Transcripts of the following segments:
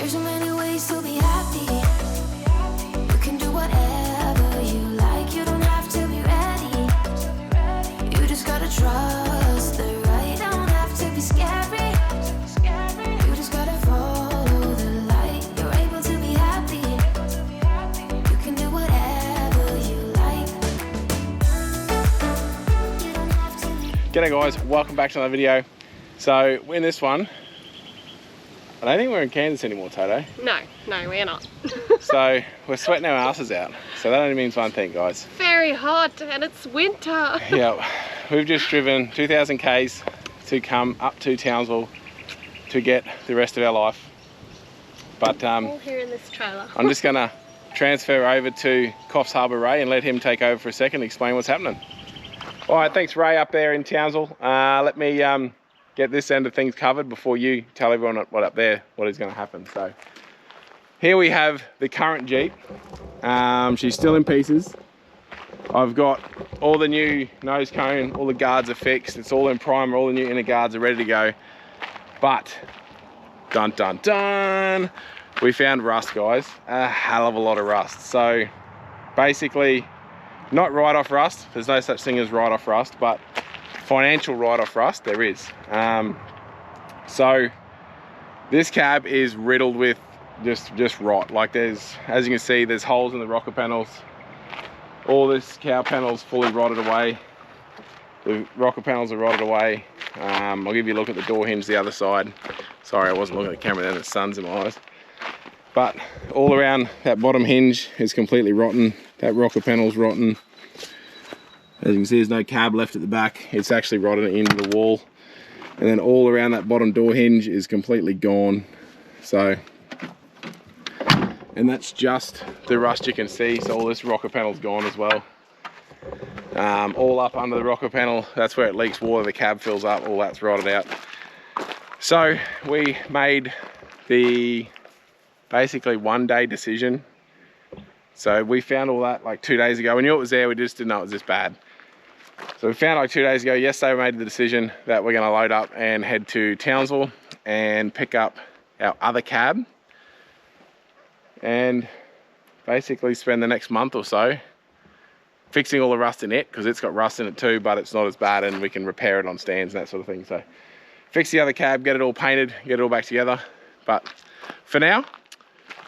There's so many ways to be happy. You can do whatever you like. You don't have to be ready. You just gotta trust the right. Don't have to be scary. You just gotta follow the light. You're able to be happy. You can do whatever you like. You don't have to be. G'day guys, welcome back to another video. So in this one, I don't think we're in Kansas anymore, Toto. No, we're not. So we're sweating our asses out. So that only means one thing, guys. Very hot and it's winter. Yeah, we've just driven 2,000 Ks to come up to Townsville to get the rest of our life. But All here in this trailer. I'm just gonna transfer over to Coffs Harbour Ray and let him take over for a second and explain what's happening. All right, thanks Ray up there in Townsville. Let me get this end of things covered before you tell everyone what is going to happen. So here we have the current Jeep. She's still in pieces. I've got all the new nose cone, all the guards are fixed, it's all in primer, all the new inner guards are ready to go. But dun dun dun, we found rust, guys, a hell of a lot of rust. So basically, not write-off rust, there's no such thing as write-off rust, but financial write-off rust there is. So this cab is riddled with just rot. Like there's, as you can see, there's holes in the rocker panels. All this cow panel's fully rotted away. The rocker panels are rotted away. I'll give you a look at the door hinge the other side. Sorry, I wasn't looking at the camera then, the sun's in my eyes. But all around that bottom hinge is completely rotten. That rocker panel's rotten. As you can see, there's no cab left at the back. It's actually rotted into the wall. And then all around that bottom door hinge is completely gone. So, and that's just the rust you can see. So all this rocker panel's gone as well. All up under the rocker panel, that's where it leaks water, the cab fills up, all that's rotted out. So we made the basically one-day decision. So we found all that like 2 days ago. We knew it was there, we just didn't know it was this bad. So we found like 2 days ago. Yesterday we made the decision that we're going to load up and head to Townsville and pick up our other cab and basically spend the next month or so fixing all the rust in it, because it's got rust in it too, but it's not as bad and we can repair it on stands and that sort of thing. So fix the other cab, get it all painted, get it all back together. But for now,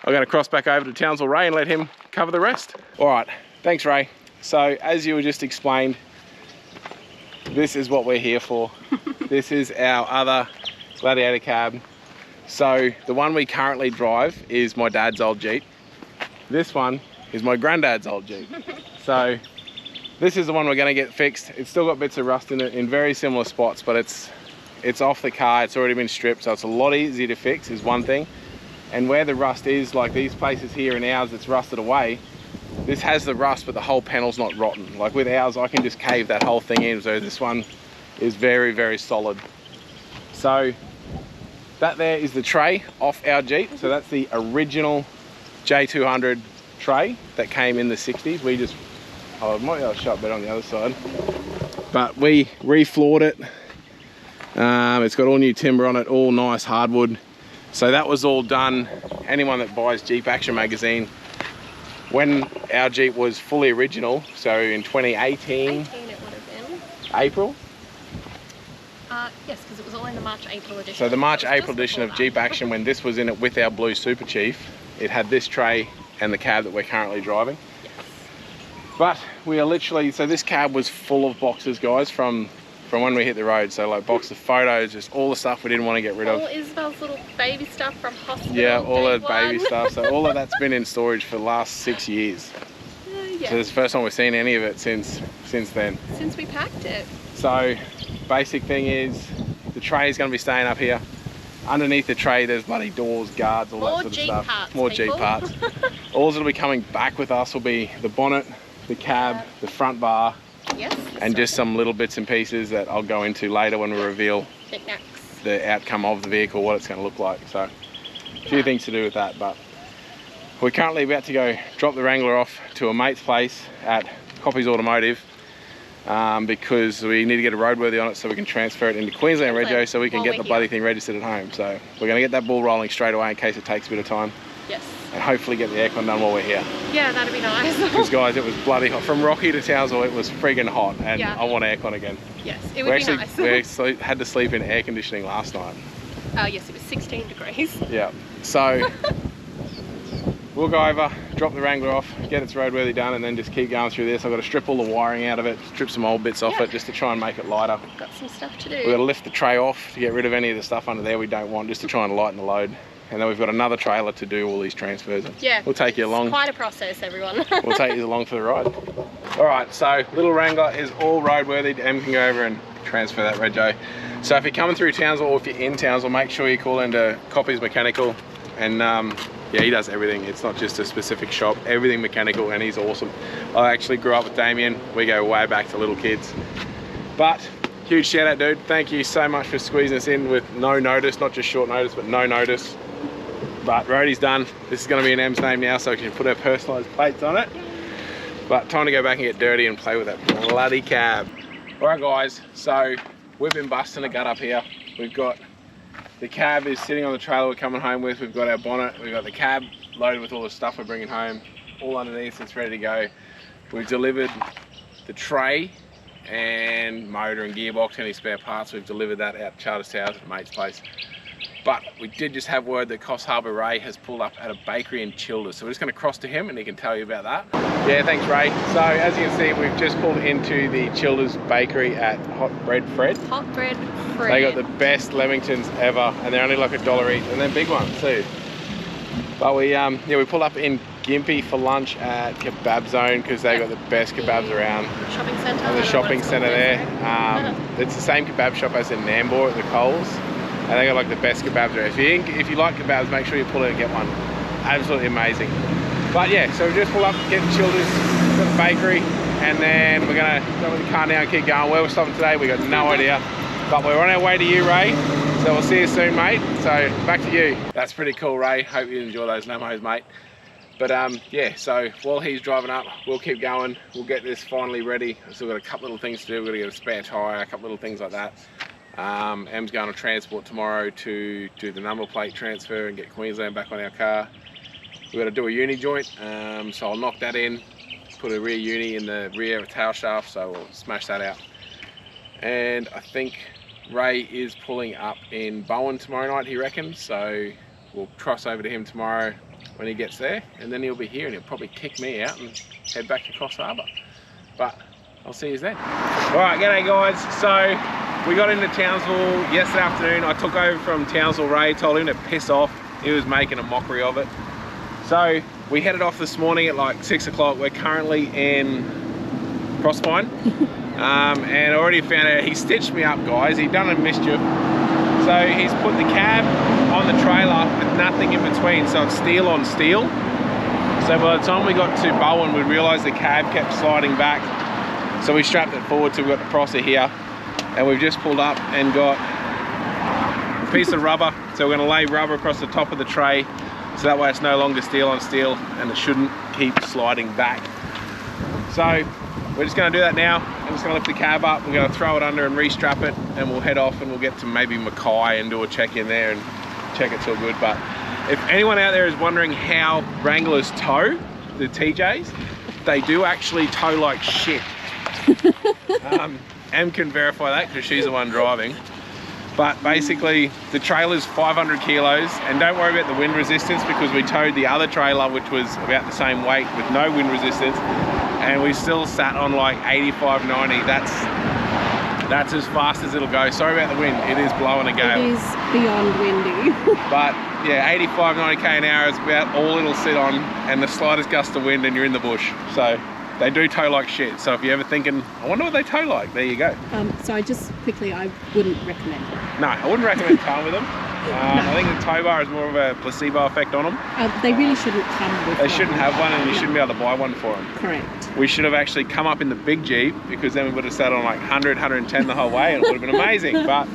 I'm going to cross back over to Townsville Ray and let him cover the rest. All right, thanks Ray. So as you were just explained, this is what we're here for. This is our other Gladiator cab. So the one we currently drive is my dad's old Jeep. This one is my granddad's old Jeep. So this is the one we're going to get fixed. It's still got bits of rust in it in very similar spots, but it's off the car, it's already been stripped, so it's a lot easier to fix is one thing. And where the rust is, like these places here in ours that's rusted away, this has the rust but the whole panel's not rotten. Like with ours I can just cave that whole thing in, so this one is very solid. So that there is the tray off our Jeep. So that's the original J200 tray that came in the 60s. We just, I might be able to shut better on the other side, but we refloored it. It's got all new timber on it, all nice hardwood. So that was all done. Anyone that buys Jeep Action magazine, when our Jeep was fully original, so in 2018, it would have been. April? Yes, because it was all in the March-April edition. So the March-April edition of Jeep Action, when this was in it with our blue Super Chief, it had this tray and the cab that we're currently driving. Yes. But we are literally, so this cab was full of boxes, guys, from when we hit the road. So like box of photos, just all the stuff we didn't want to get rid of. All Isabel's little baby stuff from hospital. Yeah, all day the baby one. stuff. So all of that's been in storage for the last 6 years. Yeah. So this is the first time we've seen any of it since then. Since we packed it. So basic thing is the tray is going to be staying up here. Underneath the tray there's bloody doors, guards, all that sort of Jeep stuff. parts, More people. Jeep parts. All that'll be coming back with us will be the bonnet, the cab, the front bar, Yes. and just some little bits and pieces that I'll go into later when we reveal Knickknacks. the outcome of the vehicle, what it's going to look like. So a few things to do with that, but we're currently about to go drop the Wrangler off to a mate's place at Coppy's Automotive. because we need to get a roadworthy on it so we can transfer it into Queensland Rego so we can get the bloody thing registered at home. So we're going to get that ball rolling straight away in case it takes a bit of time. Yes. And hopefully get the aircon done while we're here. Yeah, that'd be nice. Because guys, it was bloody hot. From Rocky to Townsville, it was friggin' hot, and I want aircon again. Yes, it would be nice. We had to sleep in air conditioning last night. Yes, it was 16 degrees. Yeah. So we'll go over, drop the Wrangler off, get its roadworthy done, and then just keep going through this. I've got to strip all the wiring out of it, strip some old bits off it just to try and make it lighter. Got some stuff to do. We've got to lift the tray off to get rid of any of the stuff under there we don't want, just to try and lighten the load. And then we've got another trailer to do all these transfers. Yeah. We'll take you along. It's quite a process, everyone. We'll take you along for the ride. All right, so little Wrangler is all roadworthy. Em can go over and transfer that rego. So if you're coming through Townsville or if you're in Townsville, make sure you call into Coppy's Mechanical. And yeah, he does everything. It's not just a specific shop, everything mechanical, and he's awesome. I actually grew up with Damien. We go way back to little kids. But huge shout out, dude. Thank you so much for squeezing us in with no notice, not just short notice, but no notice. But roadie's done. This is going to be in Em's name now, so we can put our personalised plates on it. But time to go back and get dirty and play with that bloody cab. All right, guys. So we've been busting a gut up here. We've got the cab is sitting on the trailer we're coming home with. We've got our bonnet. We've got the cab loaded with all the stuff we're bringing home. All underneath, it's ready to go. We've delivered the tray and motor and gearbox, any spare parts. We've delivered that out to Charters Towers at mate's place. But we did just have word that Coffs Harbour Ray has pulled up at a bakery in Childers. So we're just going to cross to him and he can tell you about that. Yeah, thanks Ray. So as you can see, we've just pulled into the Childers bakery at Hot Bread Fred. Hot Bread Fred. They got the best Lemingtons ever, and they're only like $1 each, and they're big ones too. But we we pulled up in Gympie for lunch at Kebab Zone because they got the best kebabs around. Shopping centre. And the shopping centre there. It's the same kebab shop as in Nambour at the Coles. And they got like the best kebabs there. If you like kebabs, make sure you pull in and get one. Absolutely amazing. But yeah, so we just pull up, get the Childers, got the bakery, and then we're gonna go with the car now and keep going. Where we're stopping today, we got no idea. But we're on our way to you, Ray. So we'll see you soon, mate. So back to you. That's pretty cool, Ray. Hope you enjoy those Namos, mate. But yeah, so while he's driving up, we'll keep going. We'll get this finally ready. We've still got a couple little things to do. We've got to get a spare tyre, a couple little things like that. Em's going to transport tomorrow to do the number plate transfer and get Queensland back on our car. We've got to do a uni joint, so I'll knock that in, put a rear uni in the rear tail shaft, so we'll smash that out. And I think Ray is pulling up in Bowen tomorrow night, he reckons, so we'll cross over to him tomorrow when he gets there, and then he'll be here and he'll probably kick me out and head back to Coffs Harbour. But I'll see you then. All right, g'day guys. So we got into Townsville yesterday afternoon. I took over from Townsville Ray, told him to piss off. He was making a mockery of it. So we headed off this morning at like 6 o'clock. We're currently in Crossvine. And I already found out he stitched me up, guys. He done a mischief. So he's put the cab on the trailer with nothing in between, so it's steel on steel. So by the time we got to Bowen, we realised the cab kept sliding back. So we strapped it forward, so we've got the crosser here. And we've just pulled up and got a piece of rubber. So we're going to lay rubber across the top of the tray, so that way it's no longer steel on steel and it shouldn't keep sliding back. So we're just going to do that now. I'm just going to lift the cab up, we're going to throw it under and restrap it, and we'll head off and we'll get to maybe Mackay and do a check in there and check it's all good. But if anyone out there is wondering how Wranglers tow, the TJs, they do actually tow like shit. Em can verify that because she's the one driving. But basically the trailer's 500 kilos, and don't worry about the wind resistance because we towed the other trailer which was about the same weight with no wind resistance, and we still sat on like 85, 90. That's as fast as it'll go. Sorry about the wind, it is blowing a gale. It is beyond windy. But yeah, 85, 90k an hour is about all it'll sit on, and the slightest gust of wind and you're in the bush. So they do tow like shit. So if you're ever thinking, I wonder what they tow like, there you go. So just quickly, I wouldn't recommend it. No, I wouldn't recommend towing with them. I think the tow bar is more of a placebo effect on them. They really shouldn't come with They shouldn't have one, and you shouldn't be able to buy one for them. Correct. We should have actually come up in the big Jeep, because then we would have sat on like 100, 110 the whole way, and it would have been amazing. But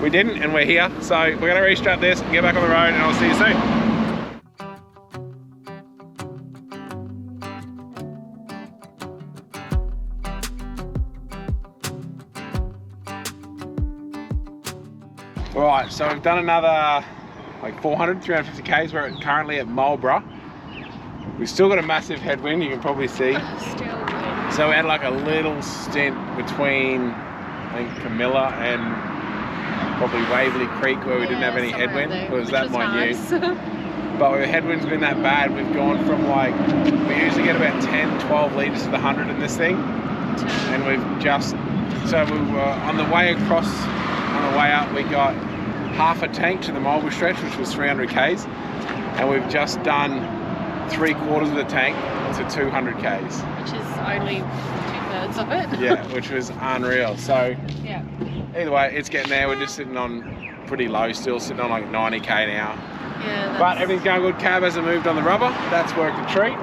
we didn't, and we're here. So we're going to restrap this, get back on the road, and I'll see you soon. so we've done another like 350 k's. We're currently at Marlborough. We've still got a massive headwind, you can probably see. Still. So we had like a little stint between, I think, Camilla and probably Waverley Creek where we didn't have any headwind. It was that minute. But with headwind's been that bad, we've gone from like, we usually get about 10, 12 litres to the 100 in this thing. And we've just, so we were on the way across, on the way up, we got half a tank to the Marlborough stretch, which was 300 k's. And we've just done 3/4 of the tank to 200 k's. Which is only 2/3 of it. Yeah, which was unreal. So Yeah. either way, it's getting there. We're just sitting on pretty low still, sitting on like 90k now. Yeah. But everything's going good. Cab hasn't moved on the rubber. That's worked a treat.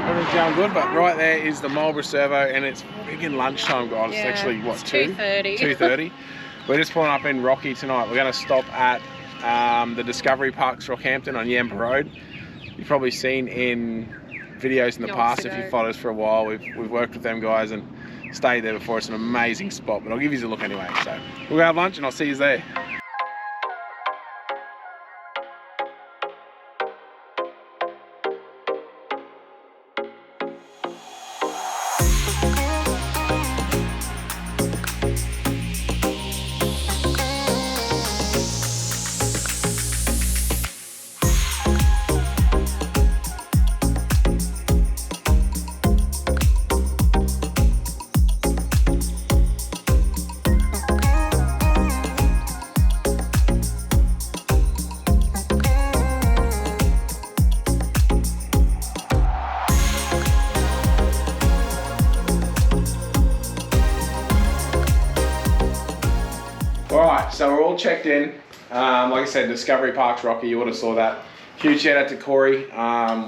Everything's going good. But right there is the Marlborough servo, and it's friggin' lunchtime, guys. Yeah, It's actually, what, it's 2? 2:30. 2:30. We're just pulling up in Rocky tonight. We're going to stop at the Discovery Parks, Rockhampton on Yamba Road. You've probably seen in videos in the past, if you've followed us for a while, we've worked with them guys and stayed there before. It's an amazing spot, but I'll give you a look anyway. So we'll go have lunch and I'll see you there. Alright, so we're all checked in. Like I said, Discovery Parks Rocky, you would have saw that. Huge shout out to Corey.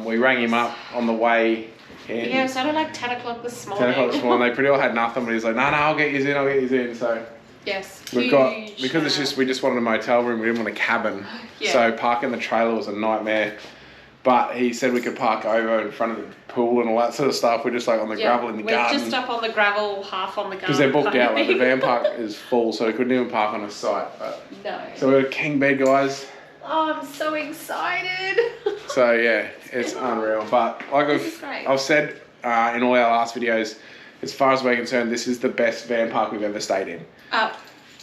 We rang him up on the way in. Yeah, it was at like 10 o'clock this morning. 10 o'clock this morning. They pretty well had nothing, but he's like, no, I'll get you in, I'll get you in. So Yes, we've got, because it's just, we just wanted a motel room, we didn't want a cabin. Yeah. So parking the trailer was a nightmare. But he said we could park over in front of the pool and all that sort of stuff. We're just like on the gravel in the garden. We're just up on the gravel, half on the garden. Because they're booked out, like the van park is full, so we couldn't even park on a site. But, No. so we're a king bed, guys. Oh, I'm so excited. So yeah, it's unreal. But like This is great. I've said in all our last videos, as far as we're concerned, this is the best van park we've ever stayed in.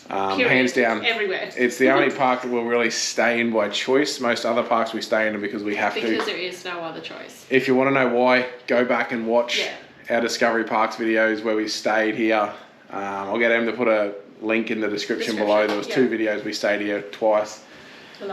Hands down. Everywhere. It's the only park that we'll really stay in by choice. Most other parks we stay in because we have to. Because there is no other choice. If you want to know why, go back and watch Yeah. our Discovery Parks videos where we stayed here. I'll get them to put a link in the description below. There was 2 videos we stayed here twice.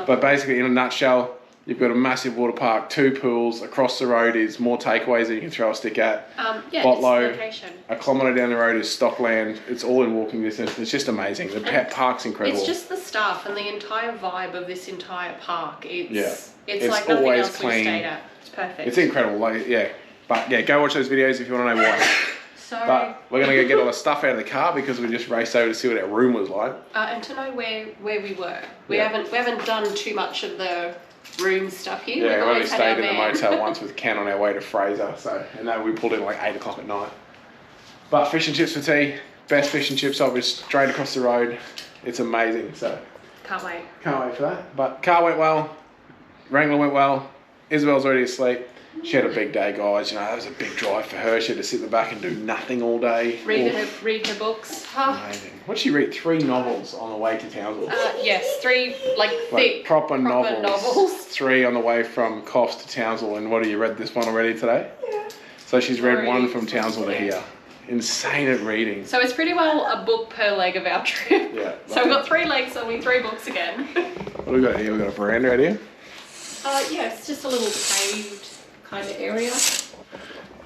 But basically, in a nutshell, you've got a massive water park, 2 pools. Across the road is more takeaways that you can throw a stick at. Yeah, Botlow, it's location. a kilometre down the road is Stockland. It's all in walking distance. It's just amazing. The park's incredible. It's just the staff and the entire vibe of this entire park. It's It's like nothing always else clean. we've stayed at. It's perfect. It's incredible. Like, yeah. But yeah, go watch those videos if you want to know why. So, But we're going to go get all the stuff out of the car because we just raced over to see what our room was like. and to know where we were. We Yeah. haven't done too much of the room stuff here. Yeah, We've we only always had stayed our in the van. motel once with Ken on our way to Fraser. So, and then we pulled in like 8 o'clock at night. But fish and chips for tea. Best fish and chips shop is straight across the road. It's amazing. So Can't wait. can't wait for that. But car went well. Wrangler went well. Isabel's already asleep. She had a big day, guys. You know, that was a big drive for her. She had to sit in the back and do nothing all day. Read Oof. her books. Oh, Amazing. What did she read? 3 novels on the way to Townsville. yes, 3 Like thick proper novels. novels. 3 on the way from Coffs to Townsville. And what have you read this one already today? Yeah. So she's read Already 1 from Townsville to here. Insane at reading. So it's pretty well a book per leg of our trip. Yeah. So we've got 3 legs, so we 3 books again. What have we got here? We've got a veranda right here. Yeah, it's just a little paved kind of area.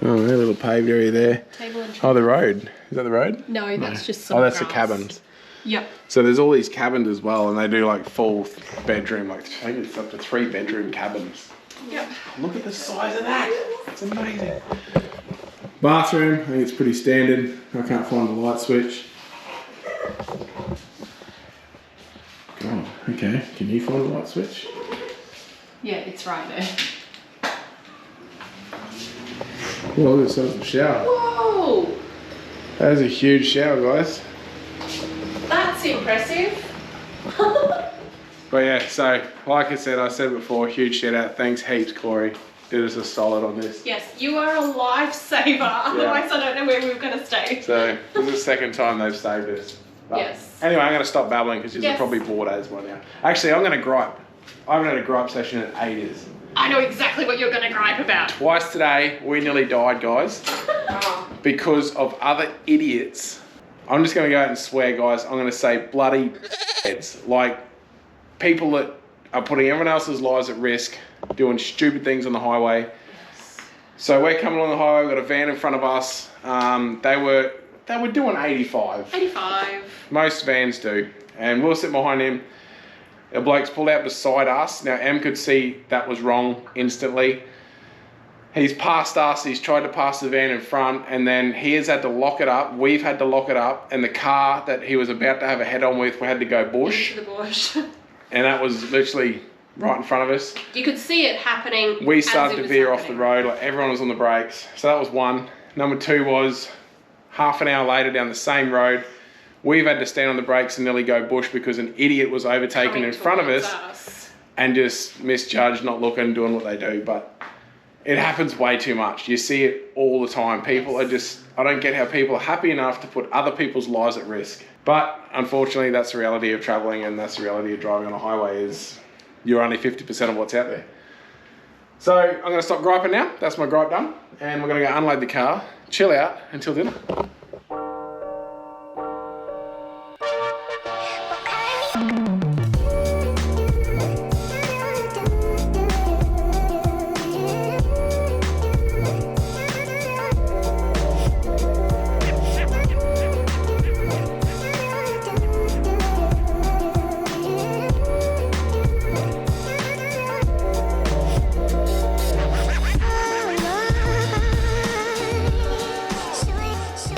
Oh, a little paved area there. Table and Oh, the road. Is that the road? No, that's just some Oh, that's grass. the cabins. Yep. So there's all these cabins as well, and they do like full bedroom, like I think it's up to 3 bedroom cabins. Yep. Look at the size of that. It's amazing. Bathroom, I think it's pretty standard. I can't find the light switch. Oh, okay. Can you find the light switch? Yeah, it's right there. Well, look at the size of the shower. Whoa! That is a huge shower, guys. That's impressive. But yeah, so like I said before, huge shout out. Thanks heaps, Corey. Did us a solid on this. Yes, you are a lifesaver. Otherwise, I don't know where we were going to stay. So this is the second time they've saved us. But Yes. anyway, I'm going to stop babbling because you're Yes. probably bored as by now. Actually, I'm going to gripe. I haven't had a gripe session in ages. I know exactly what you're going to gripe about. Twice today, we nearly died, guys, because of other idiots. I'm just going to go out and swear, guys. I'm going to say bloody heads. Like, people that are putting everyone else's lives at risk, doing stupid things on the highway. So we're coming along the highway, we've got a van in front of us. They were doing 85. 85. Most vans do. And we'll sit behind him. The bloke's pulled out beside us. Now, Em could see that was wrong instantly. He's passed us, he's tried to pass the van in front, and then he has had to lock it up. We've had to lock it up, and the car that he was about to have a head-on with, we had to go bush. Into the bush. And that was literally right in front of us. You could see it happening. We as started it to was veer off the happening. road, like everyone was on the brakes. So that was one. Number two was half an hour later down the same road, we've had to stand on the brakes and nearly go bush because an idiot was overtaking Coming in front of towards us and just misjudged, not looking, doing what they do. But it happens way too much. You see it all the time. People are just, I don't get how people are happy enough to put other people's lives at risk. But unfortunately, that's the reality of traveling, and that's the reality of driving on a highway, is you're only 50% of what's out there. So I'm going to stop griping now. That's my gripe done. And we're going to go unload the car, chill out until dinner.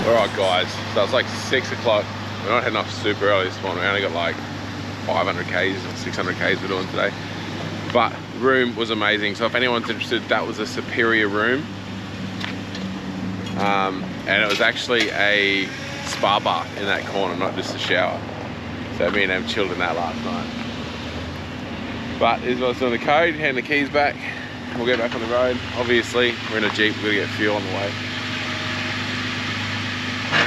Alright guys, so it's like 6 o'clock. We're not heading off super early this morning. We only got like 500 Ks or 600 Ks we're doing today. But room was amazing. So if anyone's interested, that was a superior room. And it was actually a spa bath in that corner, not just a shower. So me and Em chilled in that last night. But this was doing the code, hand the keys back, and we'll get back on the road. Obviously, we're in a Jeep, we're gonna get fuel on the way.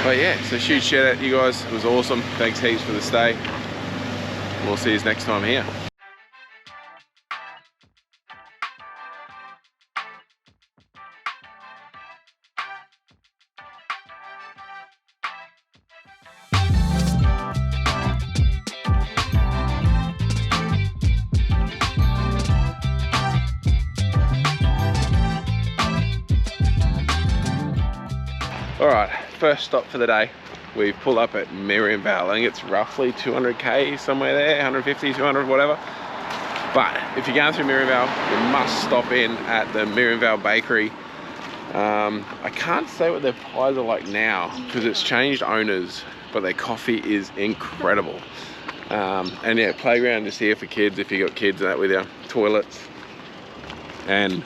But yeah, so huge shout out to you guys. It was awesome. Thanks heaps for the stay. We'll see you next time here. Alright, first stop for the day. We've pulled up at Miriamvale. I think it's roughly 200k, somewhere there, 150, 200, whatever. But if you're going through Miriamvale, you must stop in at the Miriamvale Bakery. I can't say what their pies are like now because it's changed owners, but their coffee is incredible. And yeah, playground is here for kids if you got kids and that with you. Toilets. And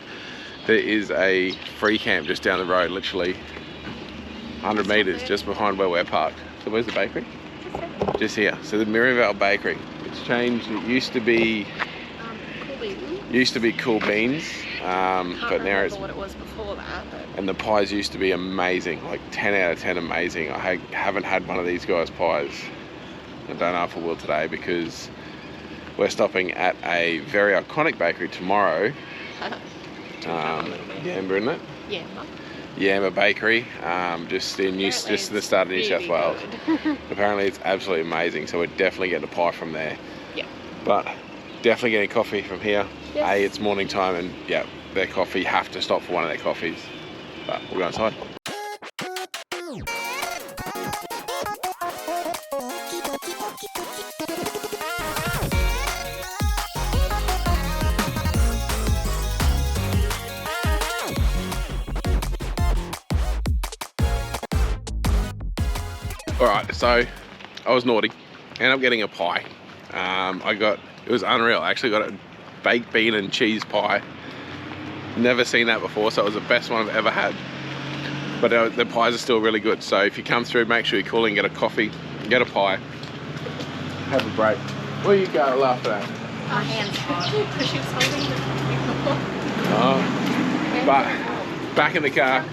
there is a free camp just down the road, literally 100 meters just behind where we're parked. So where's the bakery? Just here. So the Miriamvale Bakery. It's changed. It used to be Cool Beans, but now it's what it was before that. and the pies used to be amazing, like 10 out of 10 amazing. I haven't had one of these guys' pies. I don't know if I will today because we're stopping at a very iconic bakery tomorrow. Yamba, isn't it? Yeah. Yamba Bakery, just in the start of New South Wales. Apparently it's absolutely amazing, so we're definitely getting a pie from there. Yeah. But definitely getting coffee from here. Yes. It's morning time, and yeah, their coffee, have to stop for one of their coffees. But we'll go inside. Alright, so I was naughty. Ended up getting a pie. It was unreal. I actually got a baked bean and cheese pie. Never seen that before, so it was the best one I've ever had. But the pies are still really good. So if you come through, make sure you call in, get a coffee, get a pie, have a break. Well, you go laughing at. My hands hot. Because she was holding the Oh. But back in the car.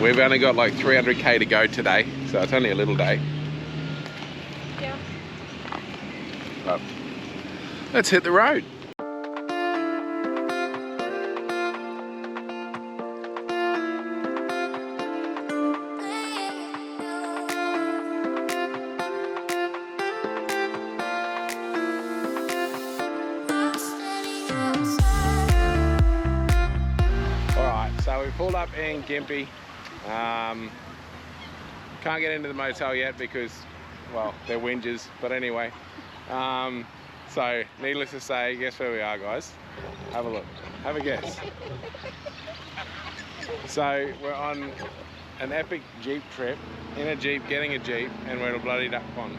We've only got like 300k to go today, so it's only a little day. Yeah. But let's hit the road. Alright, so we pulled up in Gympie. Can't get into the motel yet because, well, they're whingers, but anyway. So, needless to say, guess where we are, guys? Have a look. Have a guess. So, we're on an epic Jeep trip, in a Jeep, getting a Jeep, and we're at a bloody duck pond.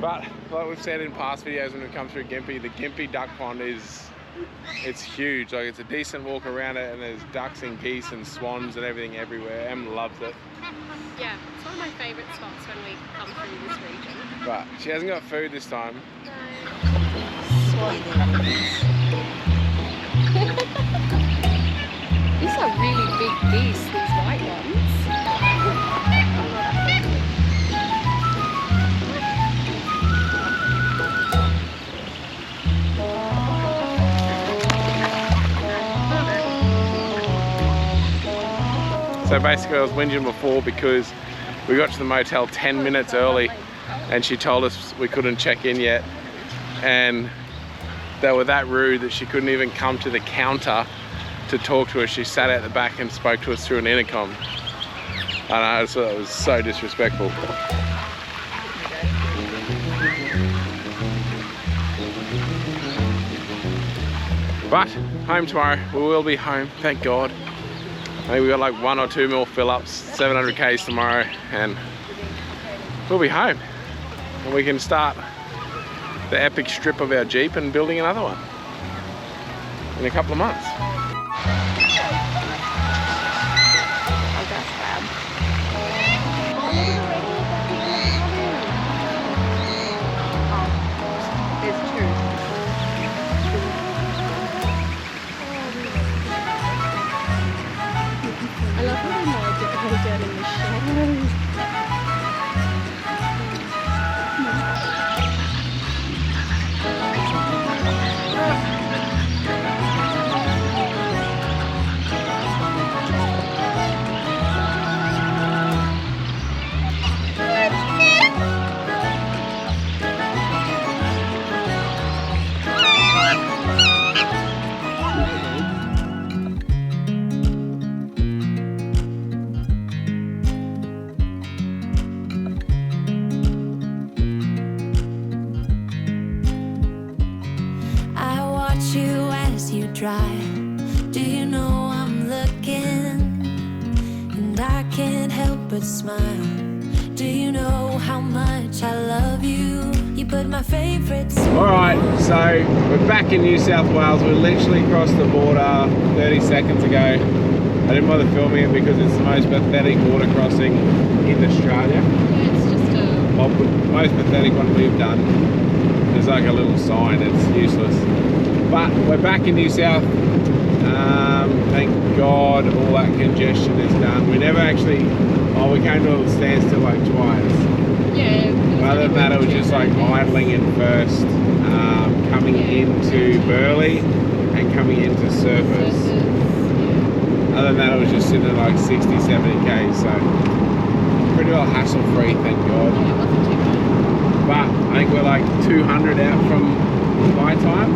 But, like we've said in past videos when we've come through Gympie, the Gympie duck pond it's huge. Like, it's a decent walk around it, and there's ducks and geese and swans and everything everywhere. Em loves it. Yeah, it's one of my favourite spots when we come through this region. But she hasn't got food this time. No. These are really big geese, these white ones. So basically I was whinging before because we got to the motel 10 minutes early and she told us we couldn't check in yet, and they were that rude that she couldn't even come to the counter to talk to us. She sat out the back and spoke to us through an intercom. I know, so it was so disrespectful. But home tomorrow. We will be home, thank God. I think we got like 1 or 2 more fill-ups, 700k's tomorrow, and we'll be home. And we can start the epic strip of our Jeep and building another one in a couple of months. Oh, that's bad. Oh, there's 2. I love how they marked it right down in the shadows. Drive. Do you know I'm looking, and I can't help but smile. Do you know how much I love you? You put my favorites. Alright, so we're back in New South Wales. We literally crossed the border 30 seconds ago. I didn't bother filming it because it's the most pathetic border crossing in Australia. Yeah, it's just a... Well, the most pathetic one we've done. There's like a little sign, it's useless. But we're back in New South. Thank God all that congestion is done. We never actually, we came to a standstill like twice. Yeah. Other than that, it was just like idling in first, coming into Burleigh and coming into Surfers. Other than that, it was just sitting at like 60, 70k, so pretty well hassle free, thank God. Yeah, it wasn't too bad. But I think we're like 200 out from my time.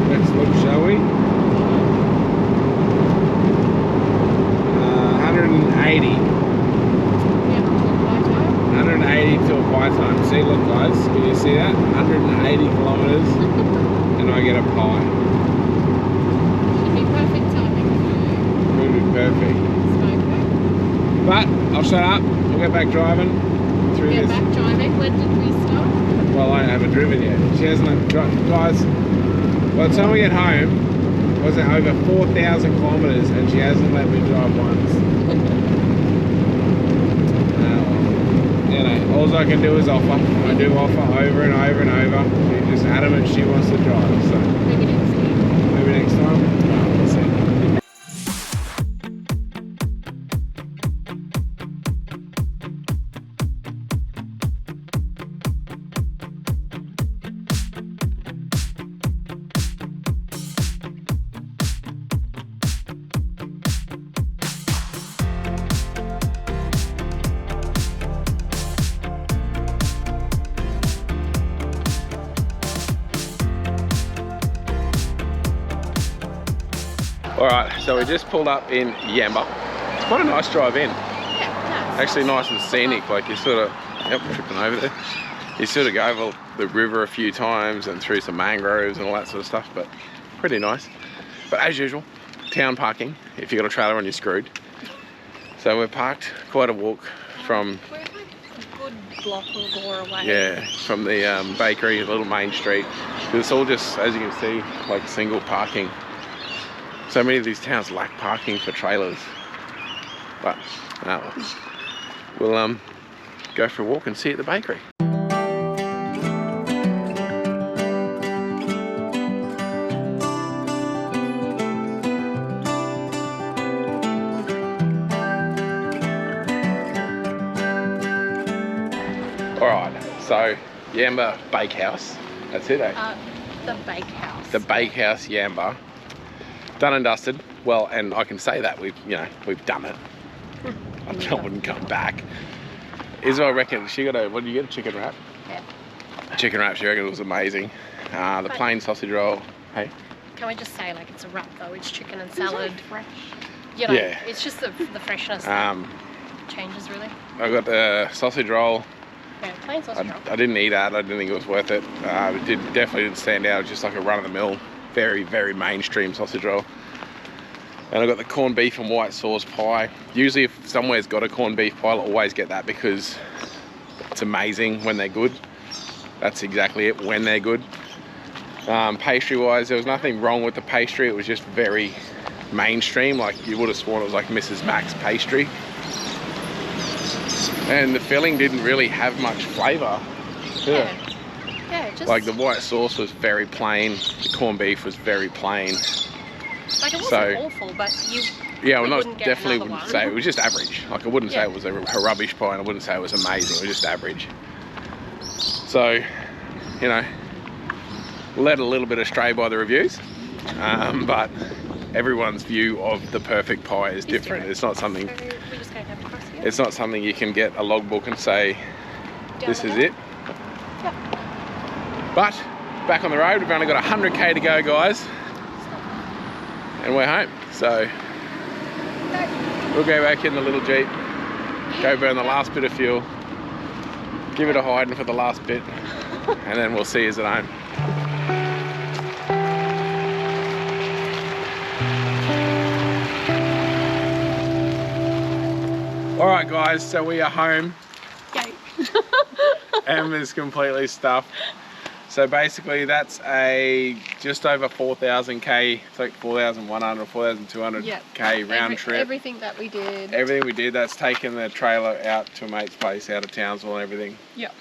Let's look, shall we? 180. Yeah, till 180 till pie time. See, look guys, can you see that? 180 kilometres and I get a pie. Should be perfect timing. Would be perfect. But I'll shut up. We'll get back driving through Get this. back driving. When did we stop? Well, I haven't driven yet. She hasn't let me drive. Guys, by the time we get home, was it over 4,000 kilometres and she hasn't let me drive once. You know, all I can do is offer. I do offer over and over and over. She's just adamant she wants to drive, so Maybe next time. maybe next time. No, we'll see. Alright, so we just pulled up in Yamba. It's quite a nice drive in. Yeah, nice. Actually nice and scenic, like you sort of, yep, tripping over there. You sort of go over the river a few times and through some mangroves and all that sort of stuff, but pretty nice. But as usual, town parking. If you've got a trailer on, you're screwed. So we're parked quite a walk from, We're like a good block or more away. yeah, from the bakery, a little main street. It's all just, as you can see, like single parking. So many of these towns lack parking for trailers. But we'll go for a walk and see you at the bakery. Alright, so Yamba Bakehouse. That's it, eh? The bakehouse. The Bakehouse Yamba. Done and dusted. Well, and I can say that we've done it. I wouldn't come back. Isabel reckon she got a, what did you get, a chicken wrap? Yeah. Chicken wrap, she reckoned it was amazing. The plain sausage roll, hey? Can we just say, like, it's a wrap though? It's chicken and It's really salad. fresh. You know, Yeah. it's just the freshness that changes really. I got the sausage roll. Yeah, plain sausage roll. I didn't eat that. I didn't think it was worth it. It definitely didn't stand out. It was just like a run-of-the-mill, very, very mainstream sausage roll. And I got the corned beef and white sauce pie. Usually if somewhere's got a corned beef pie, I'll always get that because it's amazing when they're good. That's exactly it, when they're good. Pastry-wise, there was nothing wrong with the pastry. It was just very mainstream. Like you would have sworn it was like Mrs. Mac's pastry. And the filling didn't really have much flavour. Yeah. Yeah, just Like the white sauce was very plain. The corned beef was very plain. like it wasn't so- awful, but you Yeah, well, wouldn't get definitely another wouldn't one. say it was just average. Like I wouldn't say Yeah. it was a rubbish pie, and I wouldn't say it was amazing. It was just average. So, you know, led a little bit astray by the reviews, but everyone's view of the perfect pie is different. It's not something. So we're just going to have a cross here. It's not something you can get a logbook and say Down this the is hill. it. But back on the road, we've only got 100k to go, guys, and we're home. So we'll go back in the little Jeep, go burn the last bit of fuel, give it a hiding for the last bit, and then we'll see you at home. All right, guys, so we are home. Yay. Emma's completely stuffed. So basically that's a just over 4,000k, it's like 4,100 or 4,200k Yep. round trip. Everything that we did. Everything we did, that's taken the trailer out to a mate's place out of Townsville and everything. Yep.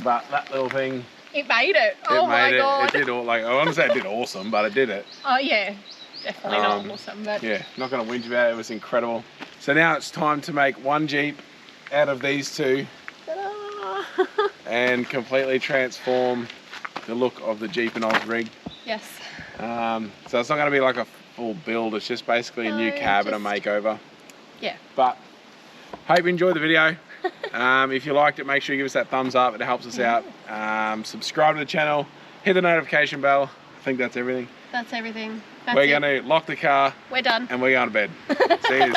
But that little thing, It made it. Oh my made it. god. It did all, like, I want to say it did awesome, but it did it. Oh yeah. Definitely not awesome, but Yeah, not going to whinge about it, it was incredible. So now it's time to make one Jeep out of these two Ta-da! and completely transform the look of the Jeepin Oz rig. Yes. So it's not going to be like a full build, it's just basically a new No, cab and a just- makeover. Yeah. But hope you enjoyed the video. If you liked it, make sure you give us that thumbs up, it helps us out. Subscribe to the channel, hit the notification bell. I think that's everything. That's everything. That's We're it. going to lock the car We're done. and we're going to bed. See you.